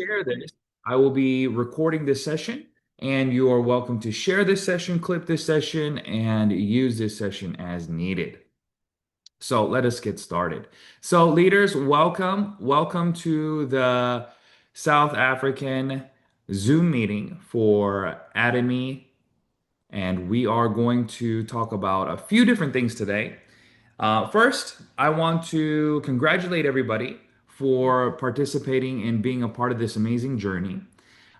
share this. I will be recording this session, and you are welcome to share this session, clip this session, and use this session as needed. So let us get started. So, leaders, welcome. Welcome to the South African Zoom meeting for Atomy. And we are going to talk about a few different things today. First, I want to congratulate everybody for participating and being a part of this amazing journey.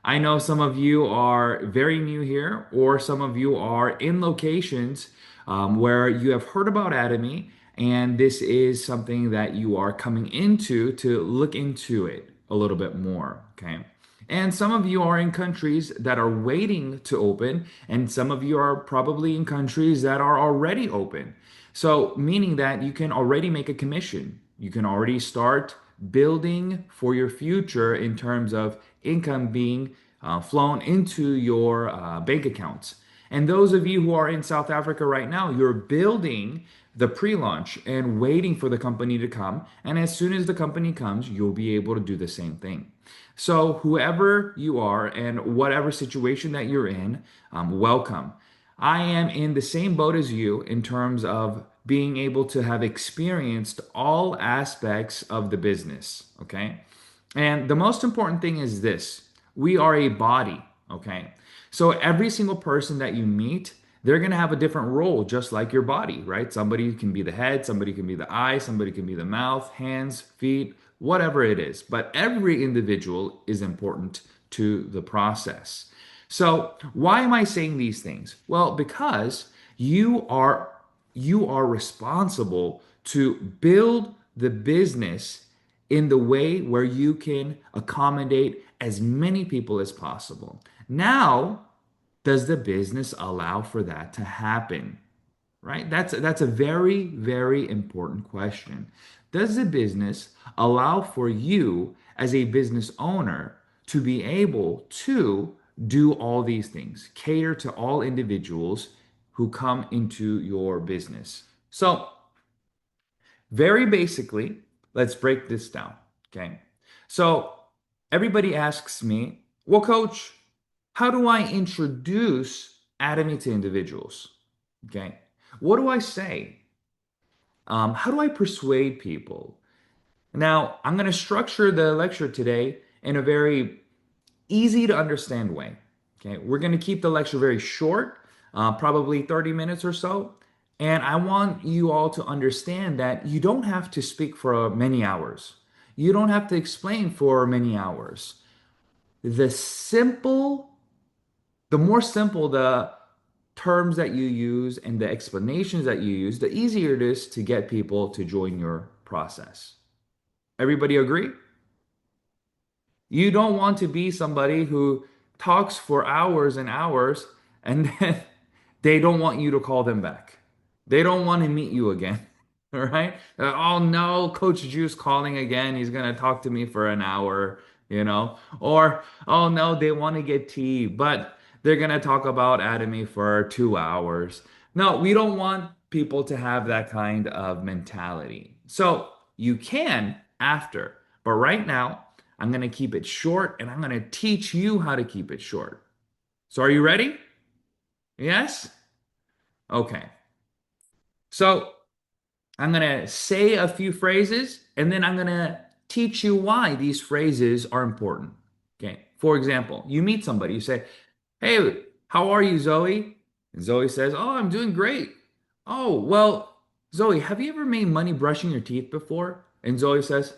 I know some of you are very new here, or some of you are in locations where you have heard about Atomy, and this is something that you are coming into to look into it a little bit more. Okay. And some of you are in countries that are waiting to open, and some of you are probably in countries that are already open. So, meaning that you can already make a commission. You can already start building for your future in terms of income being flown into your bank accounts. And those of you who are in South Africa right now, you're building the pre-launch and waiting for the company to come. And as soon as the company comes, you'll be able to do the same thing. So whoever you are and whatever situation that you're in, welcome. I am in the same boat as you in terms of being able to have experienced all aspects of the business. Okay. And the most important thing is this: we are a body. Okay. So every single person that you meet, they're going to have a different role, just like your body, right? Somebody can be the head, somebody can be the eye, somebody can be the mouth, hands, feet, whatever it is. But every individual is important to the process. So, why am I saying these things? Well, because you are responsible to build the business in the way where you can accommodate as many people as possible. Now, does the business allow for that to happen? Right? That's a very, very important question. Does the business allow for you as a business owner to be able to do all these things, cater to all individuals who come into your business? So, very basically, let's break this down. Okay. So, everybody asks me, well, coach, how do I introduce Atomy to individuals? Okay. What do I say? How do I persuade people? Now, I'm going to structure the lecture today in a very easy to understand way. Okay, we're going to keep the lecture very short, probably 30 minutes or so. And I want you all to understand that you don't have to speak for many hours. You don't have to explain for many hours. The simple, the more simple the terms that you use and the explanations that you use, the easier it is to get people to join your process. Everybody agree? You don't want to be somebody who talks for hours and hours and then they don't want you to call them back. They don't want to meet you again. All right? Oh no, Coach Juice calling again. He's going to talk to me for an hour, you know? Or, oh no, they want to get tea, but they're going to talk about Atomy for 2 hours. No, we don't want people to have that kind of mentality. So you can after, but right now, I'm going to keep it short and I'm going to teach you how to keep it short. So, are you ready? Yes? Okay. So, I'm going to say a few phrases and then I'm going to teach you why these phrases are important. Okay. For example, you meet somebody, you say, hey, how are you, Zoe? And Zoe says, oh, I'm doing great. Oh, well, Zoe, have you ever made money brushing your teeth before? And Zoe says,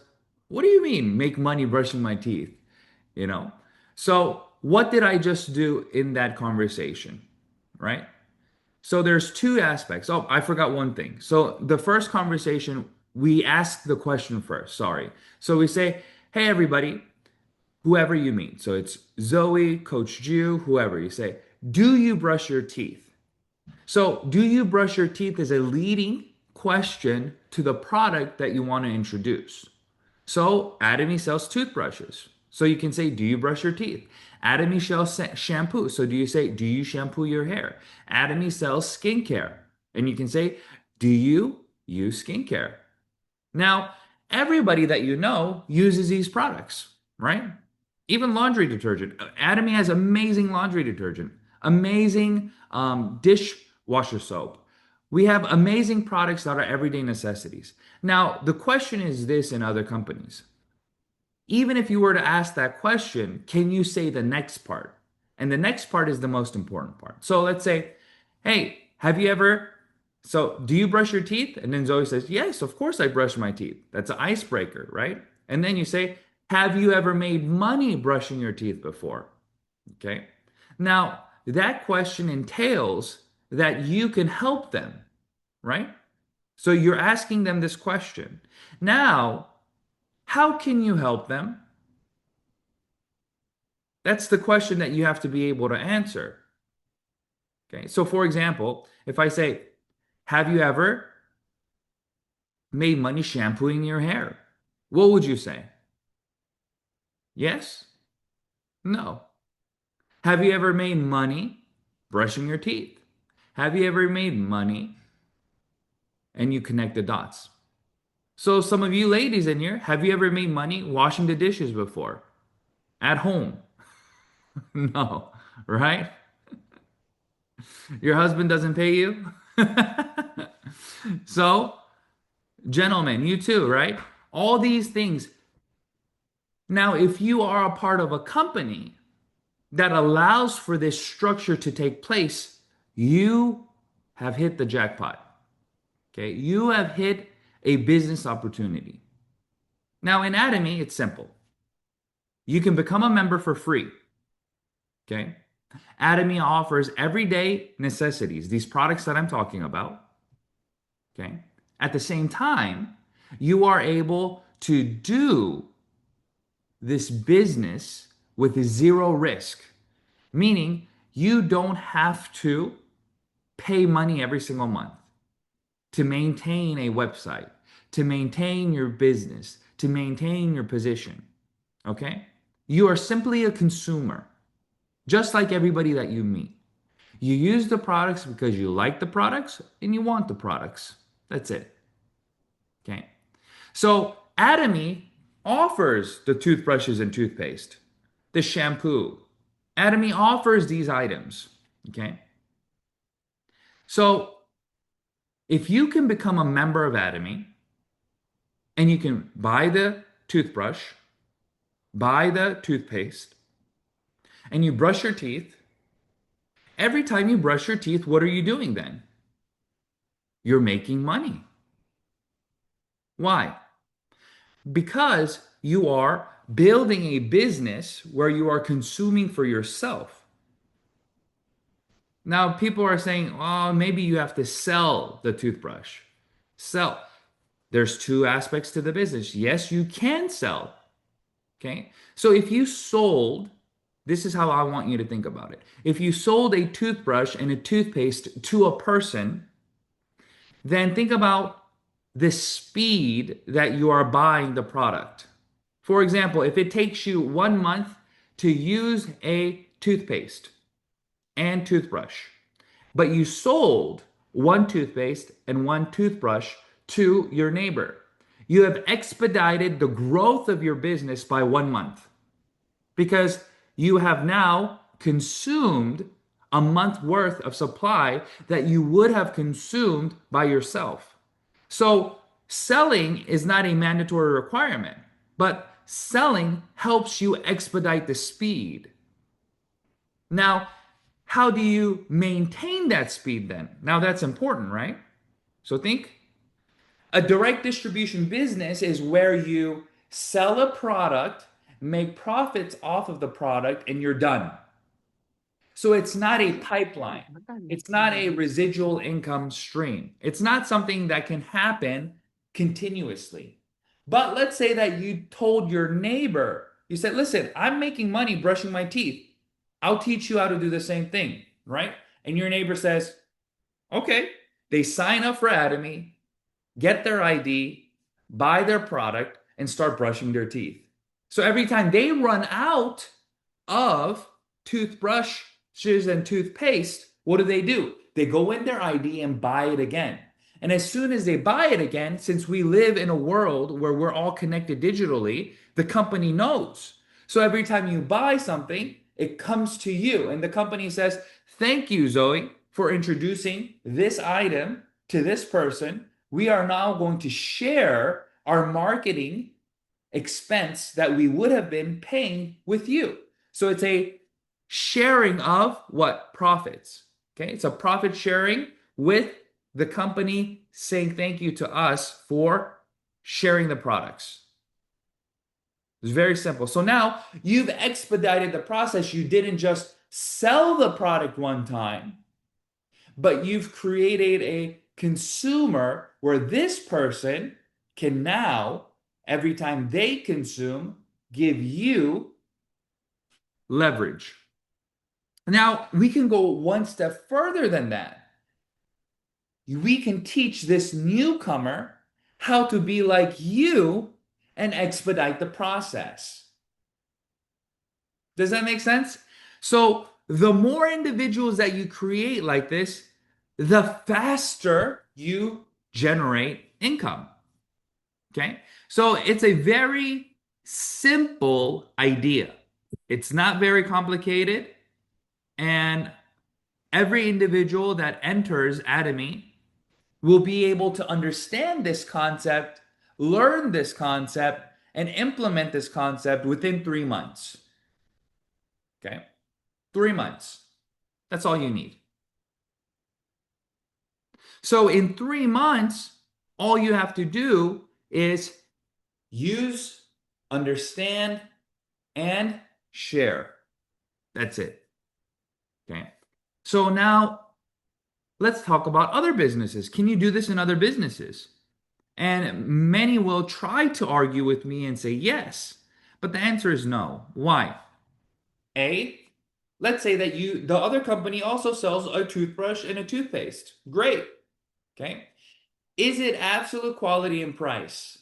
what do you mean, make money brushing my teeth? You know? So, what did I just do in that conversation? Right? So, there's two aspects. Oh, I forgot one thing. So, the first conversation, we ask the question first. Sorry. So, we say, hey, everybody, whoever you meet. So, it's Zoe, Coach Jew, whoever. You say, do you brush your teeth? So, do you brush your teeth is a leading question to the product that you want to introduce. So, Atomy sells toothbrushes. So you can say, do you brush your teeth? Atomy sells shampoo. So do you say, do you shampoo your hair? Atomy sells skincare. And you can say, do you use skincare? Now, everybody that you know uses these products, right? Even laundry detergent. Atomy has amazing laundry detergent, amazing dishwasher soap. We have amazing products that are everyday necessities. Now, the question is this in other companies. Even if you were to ask that question, can you say the next part? And the next part is the most important part. So let's say, hey, have you ever, so do you brush your teeth? And then Zoe says, yes, of course I brush my teeth. That's an icebreaker, right? And then you say, have you ever made money brushing your teeth before? Okay. Now, that question entails that you can help them, right? So you're asking them this question. Now, how can you help them? That's the question that you have to be able to answer. Okay. So, for example, if I say, have you ever made money shampooing your hair? What would you say? Yes? No. Have you ever made money brushing your teeth? Have you ever made money and you connect the dots? So, some of you ladies in here, have you ever made money washing the dishes before at home? No, right? Your husband doesn't pay you? So, gentlemen, you too, right? All these things. Now, if you are a part of a company that allows for this structure to take place, you have hit the jackpot. Okay. You have hit a business opportunity. Now, in Atomy, it's simple. You can become a member for free. Okay. Atomy offers everyday necessities, these products that I'm talking about. Okay. At the same time, you are able to do this business with zero risk, meaning you don't have to pay money every single month to maintain a website, to maintain your business, to maintain your position. Okay? You are simply a consumer, just like everybody that you meet. You use the products because you like the products and you want the products. That's it. Okay? So Atomy offers the toothbrushes and toothpaste, the shampoo. Atomy offers these items. Okay. So if you can become a member of Atomy and you can buy the toothbrush, buy the toothpaste, and you brush your teeth, every time you brush your teeth, what are you doing then? You're making money. Why? Because you are building a business where you are consuming for yourself. Now, people are saying, oh, maybe you have to sell the toothbrush. Sell. There's two aspects to the business. Yes, you can sell. Okay. So if you sold, this is how I want you to think about it. If you sold a toothbrush and a toothpaste to a person, then think about the speed that you are buying the product. For example, if it takes you 1 month to use a toothpaste and toothbrush, but you sold one toothpaste and one toothbrush to your neighbor, you have expedited the growth of your business by 1 month because you have now consumed a month worth of supply that you would have consumed by yourself. So selling is not a mandatory requirement, but selling helps you expedite the speed. Now, how do you maintain that speed then? Now that's important, right? So think a direct distribution business is where you sell a product, make profits off of the product, and you're done. So it's not a pipeline. It's not a residual income stream. It's not something that can happen continuously. But let's say that you told your neighbor, you said, listen, I'm making money brushing my teeth. I'll teach you how to do the same thing, right? And your neighbor says, okay. They sign up for Atomy, get their ID, buy their product, and start brushing their teeth. So every time they run out of toothbrushes and toothpaste, what do? They go in their ID and buy it again. And as soon as they buy it again, since we live in a world where we're all connected digitally, the company knows. So every time you buy something, it comes to you, and the company says, "Thank you, Zoe, for introducing this item to this person. We are now going to share our marketing expense that we would have been paying with you." So it's a sharing of what? Profits. Okay, it's a profit sharing with the company saying thank you to us for sharing the products. It's very simple. So now you've expedited the process. You didn't just sell the product one time, but you've created a consumer where this person can now, every time they consume, give you leverage. Now, we can go one step further than that. We can teach this newcomer how to be like you and expedite the process. Does that make sense? So, the more individuals that you create like this, the faster you generate income. Okay? So, it's a very simple idea. It's not very complicated. And every individual that enters Atomy will be able to understand this concept, learn this concept, and implement this concept within 3 months. Okay? 3 months. That's all you need. So in 3 months, all you have to do is use, understand, and share. That's it. Okay. So now let's talk about other businesses. Can you do this in other businesses? And many will try to argue with me and say yes, but the answer is no. Why? A, let's say that the other company also sells a toothbrush and a toothpaste. Great. Okay. Is it absolute quality and price?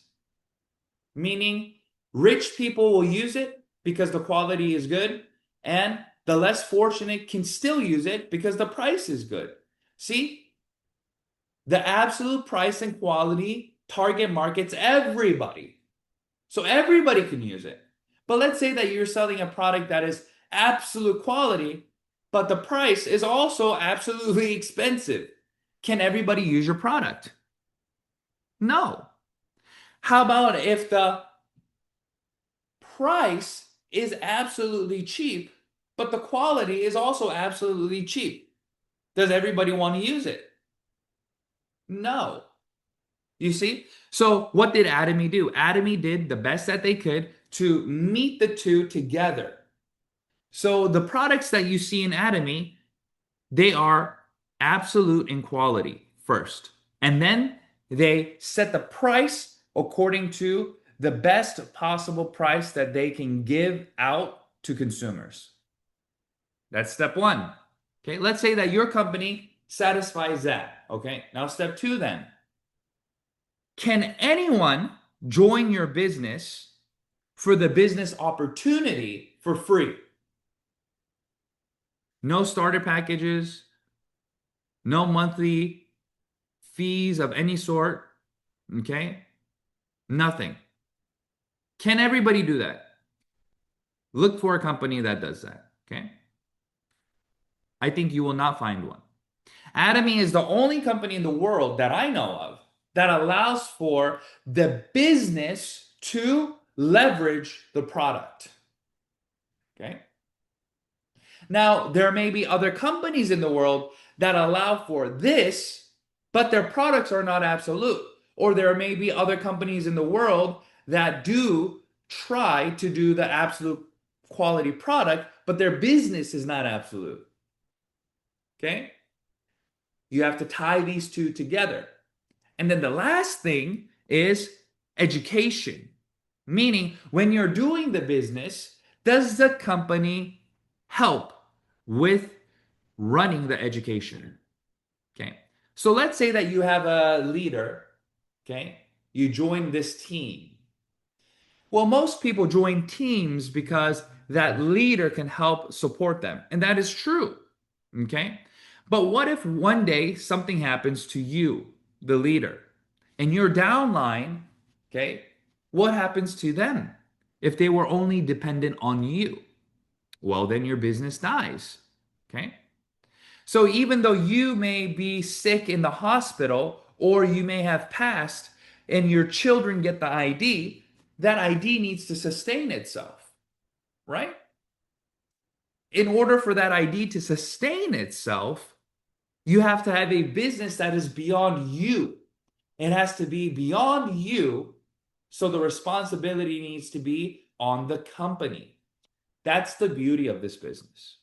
Meaning rich people will use it because the quality is good, and the less fortunate can still use it because the price is good. See, the absolute price and quality target markets everybody. So everybody can use it. But let's say that you're selling a product that is absolute quality, but the price is also absolutely expensive. Can everybody use your product? No. How about if the price is absolutely cheap, but the quality is also absolutely cheap? Does everybody want to use it? No. You see? So what did Atomy do? Atomy did the best that they could to meet the two together. So the products that you see in Atomy, they are absolute in quality first. And then they set the price according to the best possible price that they can give out to consumers. That's step one. Okay, let's say that your company satisfies that. Okay, now step two then. Can anyone join your business for the business opportunity for free? No starter packages, no monthly fees of any sort. Okay? Nothing. Can everybody do that? Look for a company that does that. Okay? I think you will not find one. Atomy is the only company in the world that I know of that allows for the business to leverage the product. Okay? Now, there may be other companies in the world that allow for this, but their products are not absolute. Or there may be other companies in the world that do try to do the absolute quality product, but their business is not absolute. Okay? You have to tie these two together. And then the last thing is education. Meaning, when you're doing the business, does the company help with running the education? Okay. So let's say that you have a leader, okay? You join this team. Well, most people join teams because that leader can help support them. And that is true. Okay. But what if one day something happens to you, the leader, and your downline, okay? What happens to them? if they were only dependent on you? Well, then your business dies. Okay. So even though you may be sick in the hospital or you may have passed and your children get the ID, that ID needs to sustain itself, right? In order for that ID to sustain itself, you have to have a business that is beyond you. It has to be beyond you. So the responsibility needs to be on the company. That's the beauty of this business.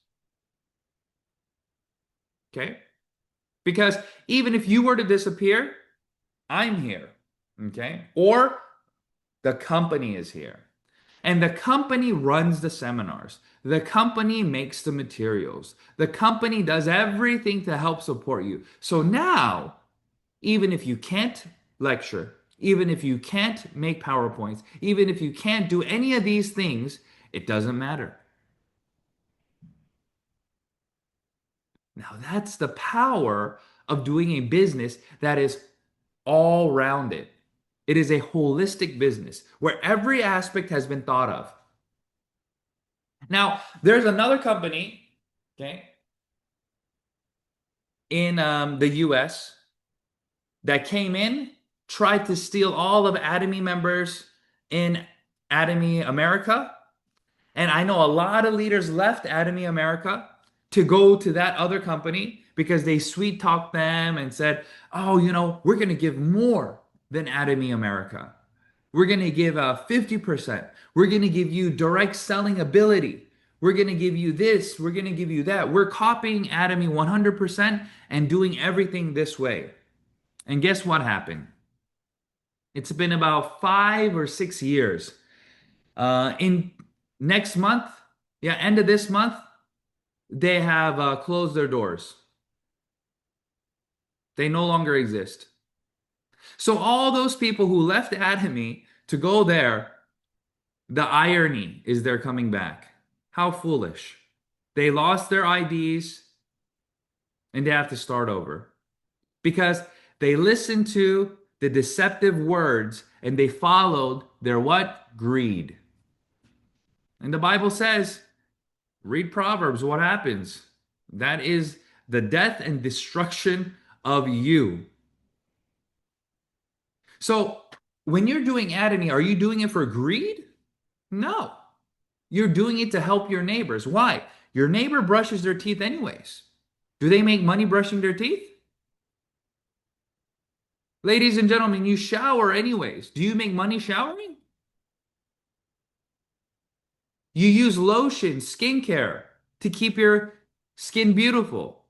Okay? Because even if you were to disappear, I'm here. Okay? Or the company is here. And the company runs the seminars. The company makes the materials. The company does everything to help support you. So now, even if you can't lecture, even if you can't make PowerPoints, even if you can't do any of these things, it doesn't matter. Now, that's the power of doing a business that is all rounded. It is a holistic business where every aspect has been thought of. Now, there's another company, okay, in the US that came in, tried to steal all of Atomy members in Atomy America. And I know a lot of leaders left Atomy America to go to that other company because they sweet talked them and said, oh, we're going to give more than Atomy America. We're going to give 50%. We're going to give you direct selling ability. We're going to give you this. We're going to give you that. We're copying Atomy 100% and doing everything this way. And guess what happened? It's been about 5 or 6 years. In next month, yeah, end of this month, they have closed their doors. They no longer exist. So all those people who left Atomy to go there, the irony is they're coming back. How foolish. They lost their IDs and they have to start over because they listened to the deceptive words and they followed their what? Greed. And the Bible says, read Proverbs, what happens? That is the death and destruction of you. So when you're doing Atomy, are you doing it for greed? No. You're doing it to help your neighbors. Why? Your neighbor brushes their teeth anyways. Do they make money brushing their teeth? Ladies and gentlemen, you shower anyways. Do you make money showering? You use lotion, skincare to keep your skin beautiful.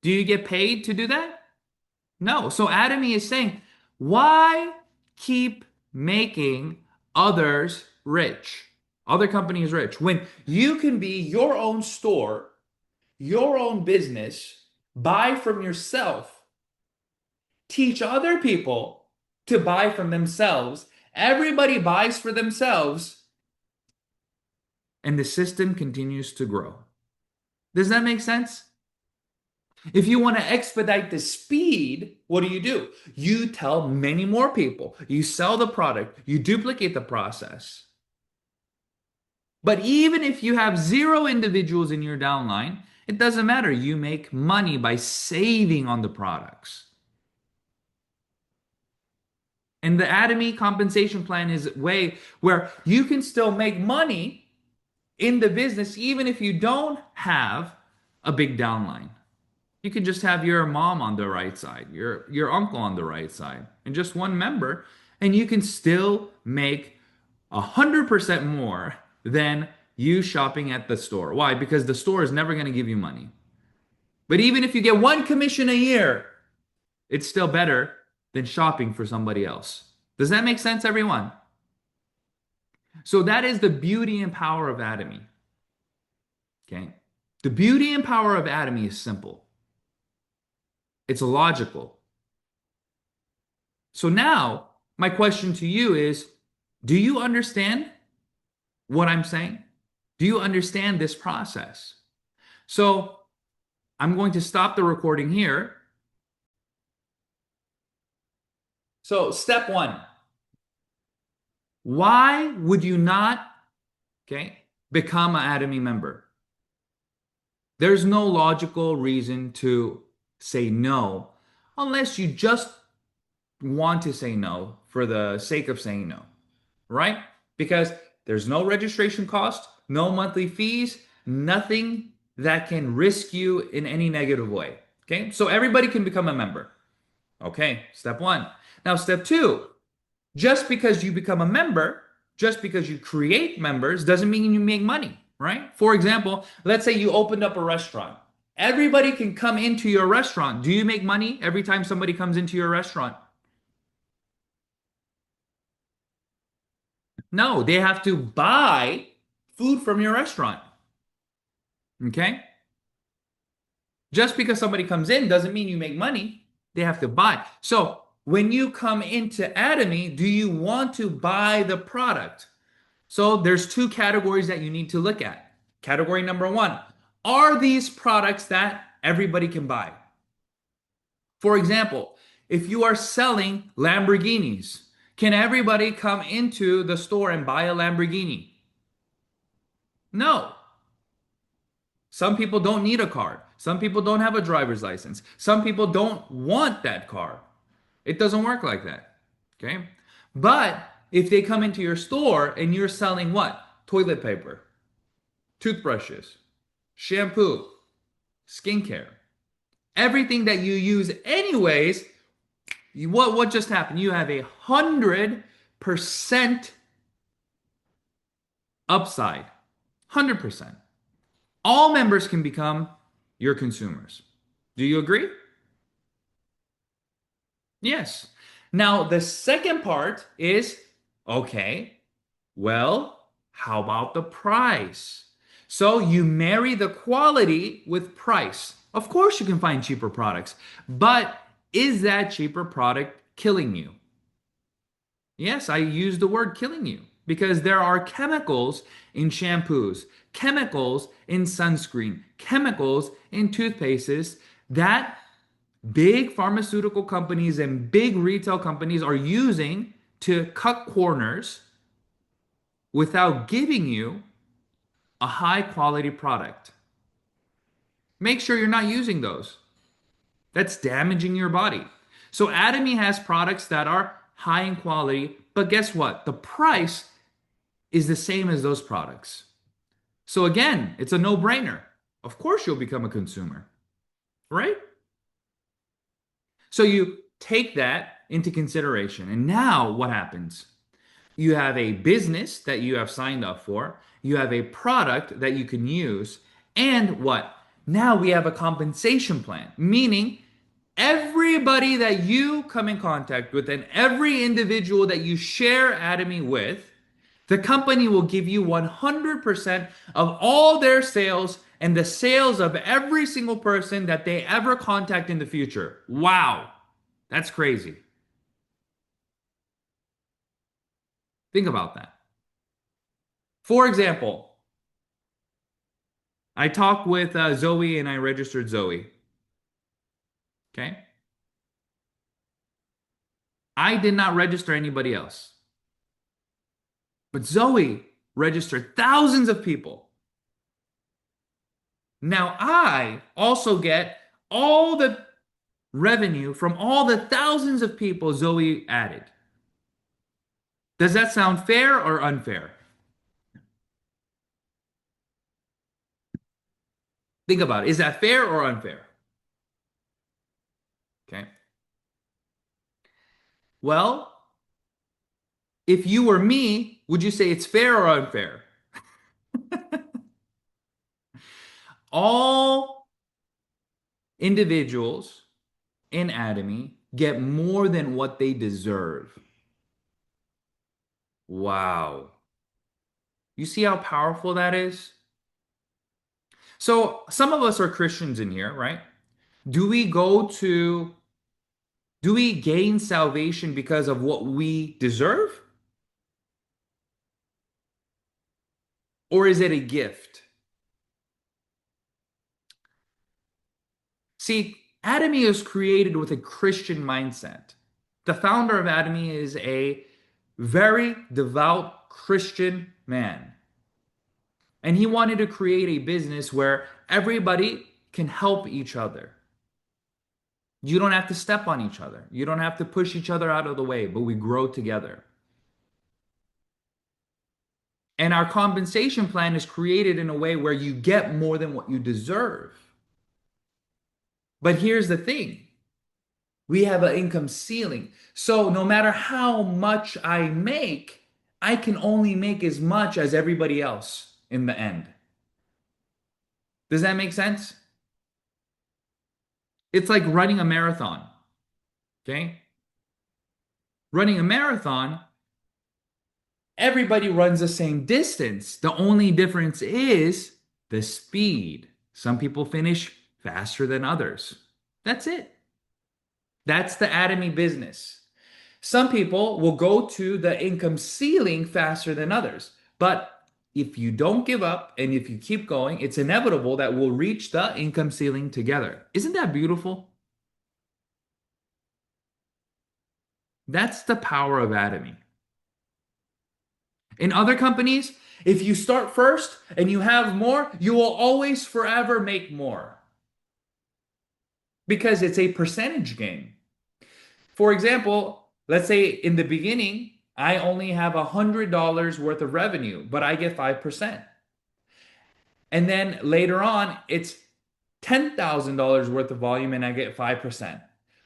Do you get paid to do that? No. So Atomy is saying, why keep making others rich? Other companies rich when you can be your own store, your own business, buy from yourself, teach other people to buy from themselves. Everybody buys for themselves, and the system continues to grow. Does that make sense? If you want to expedite the speed, what do? You tell many more people. You sell the product, you duplicate the process. But even if you have 0 individuals in your downline, it doesn't matter. You make money by saving on the products. And the Atomy compensation plan is a way where you can still make money in the business even if you don't have a big downline. You could just have your mom on the right side, your uncle on the right side, and just one member, and you can still make 100% more than you shopping at the store. Why? Because the store is never going to give you money. But even if you get 1 commission a year, it's still better than shopping for somebody else. Does that make sense, everyone? So that is the beauty and power of Atomy. Okay? The beauty and power of Atomy is simple. It's logical. So now, my question to you is, do you understand what I'm saying? Do you understand this process? So I'm going to stop the recording here. So step 1, why would you not Okay? Become an Atomy member. There's no logical reason to say no unless you just want to say no for the sake of saying no, right? Because there's no registration cost, no monthly fees, nothing that can risk you in any negative way. Okay, so everybody can become a member. Okay, step one. Now, step two, just because you become a member, just because you create members, doesn't mean you make money, right? For example, let's say you opened up a restaurant. Everybody can come into your restaurant. Do you make money every time somebody comes into your restaurant? No, they have to buy food from your restaurant. Okay? Just because somebody comes in doesn't mean you make money. They have to buy. So when you come into Atomy, do you want to buy the product? So there's two categories that you need to look at. Category number one, are these products that everybody can buy? For example, if you are selling Lamborghinis, can everybody come into the store and buy a Lamborghini? No. Some people don't need a car. Some people don't have a driver's license. Some people don't want that car. It doesn't work like that. Okay? But if they come into your store and you're selling what? Toilet paper, toothbrushes, shampoo, skincare, everything that you use anyways, what just happened? You have 100% upside. 100%. All members can become your consumers. Do you agree? Yes. Now, the second part is okay, well, how about the price? So you marry the quality with price. Of course, you can find cheaper products, but is that cheaper product killing you? Yes, I use the word killing you because there are chemicals in shampoos, chemicals in sunscreen, chemicals in toothpastes that big pharmaceutical companies and big retail companies are using to cut corners without giving you a high quality product. Make sure you're not using those. That's damaging your body. So Atomy has products that are high in quality, but guess what? The price is the same as those products. So again, it's a no-brainer. Of course you'll become a consumer, right? So you take that into consideration. And now what happens? You have a business that you have signed up for, you have a product that you can use, and what? Now we have a compensation plan, meaning everybody that you come in contact with and every individual that you share Atomy with, the company will give you 100% of all their sales and the sales of every single person that they ever contact in the future. Wow, that's crazy. Think about that. For example, I talked with Zoe and I registered Zoe. Okay. I did not register anybody else, but Zoe registered thousands of people. Now I also get all the revenue from all the thousands of people Zoe added. Does that sound fair or unfair? Think about it. Is that fair or unfair? Okay. Well, if you were me, would you say it's fair or unfair? All individuals in Atomy get more than what they deserve. Wow. You see how powerful that is? So, some of us are Christians in here, right? Do we go to, do we gain salvation because of what we deserve? Or is it a gift? See, Atomy is created with a Christian mindset. The founder of Atomy is a very devout Christian man. And he wanted to create a business where everybody can help each other. You don't have to step on each other. You don't have to push each other out of the way, but we grow together. And our compensation plan is created in a way where you get more than what you deserve. But here's the thing, we have an income ceiling. So no matter how much I make, I can only make as much as everybody else in the end. Does that make sense? It's like running a marathon. Okay? Running a marathon, everybody runs the same distance. The only difference is the speed. Some people finish faster than others. That's it. That's the Atomy business. Some people will go to the income ceiling faster than others. But if you don't give up and if you keep going, it's inevitable that we'll reach the income ceiling together. Isn't that beautiful? That's the power of Atomy. In other companies, if you start first and you have more, you will always forever make more because it's a percentage game. For example, let's say in the beginning, I only have $100 worth of revenue, but I get 5%. And then later on, it's $10,000 worth of volume and I get 5%.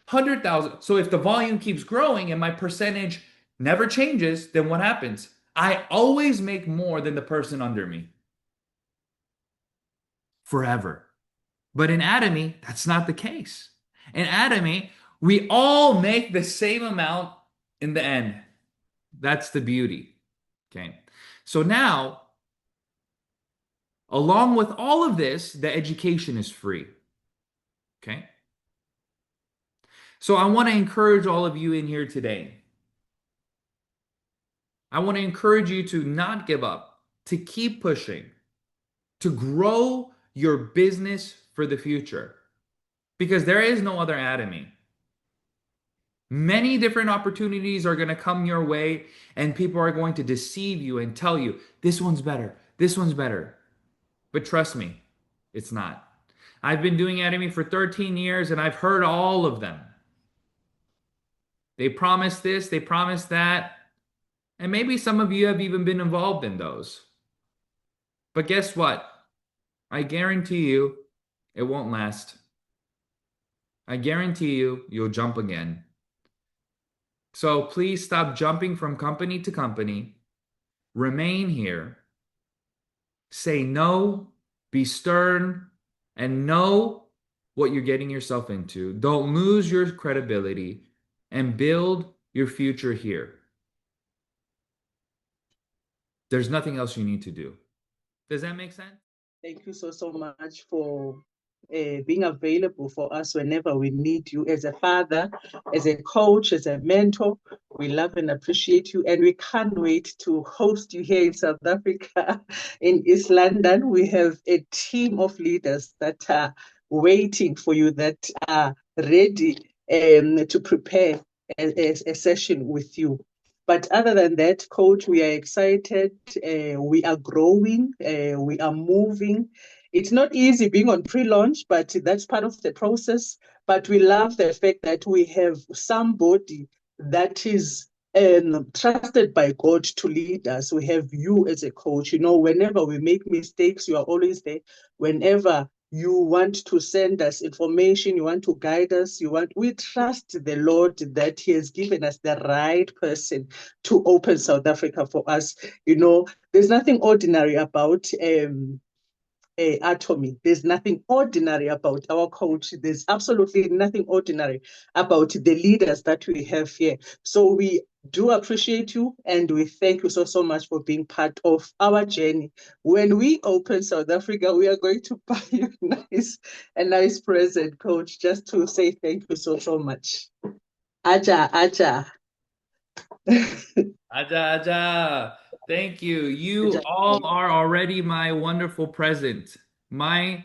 100,000. So if the volume keeps growing and my percentage never changes, then what happens? I always make more than the person under me forever. But in Atomy, that's not the case. In Atomy, we all make the same amount in the end. That's the beauty. Okay. So now, along with all of this, the education is free. Okay. So I want to encourage all of you in here today. I want to encourage you to not give up, to keep pushing, to grow your business for the future because there is no other Atomy. Many different opportunities are going to come your way, and people are going to deceive you and tell you, this one's better, this one's better. But trust me, it's not. I've been doing Atomy for 13 years and I've heard all of them. They promise this, they promise that, and maybe some of you have even been involved in those. But guess what? I guarantee you it won't last. I guarantee you you'll jump again. So please stop jumping from company to company. Remain here. Say no, be stern, and know what you're getting yourself into. Don't lose your credibility and build your future here. There's nothing else you need to do. Does that make sense? Thank you so much for being available for us whenever we need you as a father, as a coach, as a mentor. We love and appreciate you, and we can't wait to host you here in South Africa, in East London. We have a team of leaders that are waiting for you, that are ready to prepare a session with you. But other than that, Coach, we are excited. We are growing. We are moving. It's not easy being on pre-launch, but that's part of the process. But we love the fact that we have somebody that is trusted by God to lead us. We have you as a coach. You know, whenever we make mistakes, you are always there. Whenever you want to send us information, you want to guide us, we trust the Lord that He has given us the right person to open South Africa for us. You know, there's nothing ordinary about Atomy. There's nothing ordinary about our coach. There's absolutely nothing ordinary about the leaders that we have here. So we do appreciate you, and we thank you so much for being part of our journey. When we open South Africa, we are going to buy you a nice present, Coach, just to say thank you so much. Aja, Aja. Aja, Aja. Thank you. You all are already my wonderful present. My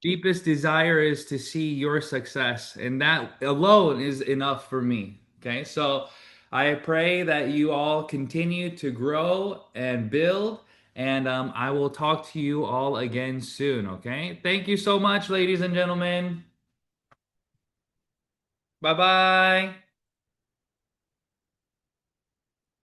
deepest desire is to see your success, and that alone is enough for me. Okay, so I pray that you all continue to grow and build, And I will talk to you all again soon, okay? Thank you so much, ladies and gentlemen. Bye bye.